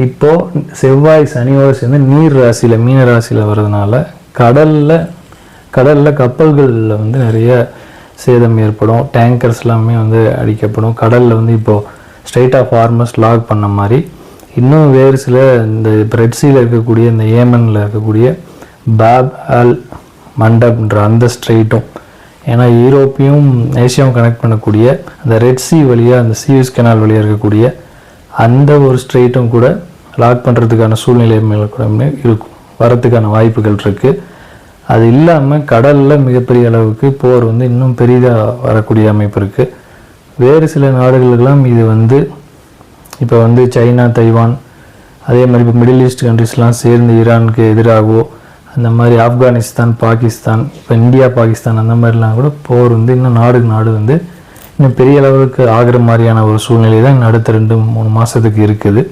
இப்போது செவ்வாய் சனியோடு சேர்ந்து நீர் ராசியில் மீன ராசியில் வர்றதுனால கடலில் கப்பல்களில் வந்து நிறைய சேதம் ஏற்படும். டேங்கர்ஸ் எல்லாமே வந்து அடிக்கப்படும். கடலில் வந்து இப்போது ஸ்ட்ரெயிட் ஆஃப் ஹார்மஸ் லாக் பண்ண மாதிரி இன்னும் வேறு சில இந்த ரெட்சியில் இருக்கக்கூடிய இந்த ஏமனில் இருக்கக்கூடிய பாப் அல் மண்டப்ன்ற அந்த ஸ்ட்ரெயிட்டும், ஏன்னா யூரோப்பையும் ஏசியாவும் கனெக்ட் பண்ணக்கூடிய அந்த ரெட்சி வழியாக அந்த சீயூஸ் கெனால் வழியாக இருக்கக்கூடிய அந்த ஒரு ஸ்ட்ரெயிட்டும் கூட லாக் பண்ணுறதுக்கான சூழ்நிலை மேலே கூட இருக்கும், வரத்துக்கான வாய்ப்புகள் இருக்குது. அது இல்லாமல் கடலில் மிகப்பெரிய அளவுக்கு போர் வந்து இன்னும் பெரிதாக வரக்கூடிய அமைப்பு இருக்குது. வேறு சில நாடுகளுக்கெல்லாம் இது வந்து இப்போ வந்து சைனா, தைவான், அதே மாதிரி இப்போ மிடில் ஈஸ்ட் கண்ட்ரிஸ்லாம் சேர்ந்து ஈரானுக்கு எதிராகவோ, அந்த மாதிரி ஆப்கானிஸ்தான், பாகிஸ்தான், இப்போ இந்தியா பாகிஸ்தான் அந்த மாதிரிலாம் கூட போர் வந்து இன்னும் நாடு வந்து இன்னும் பெரிய அளவுக்கு ஆகிற மாதிரியான ஒரு சூழ்நிலை தான் அடுத்த 2-3 மாதத்துக்கு இருக்குது.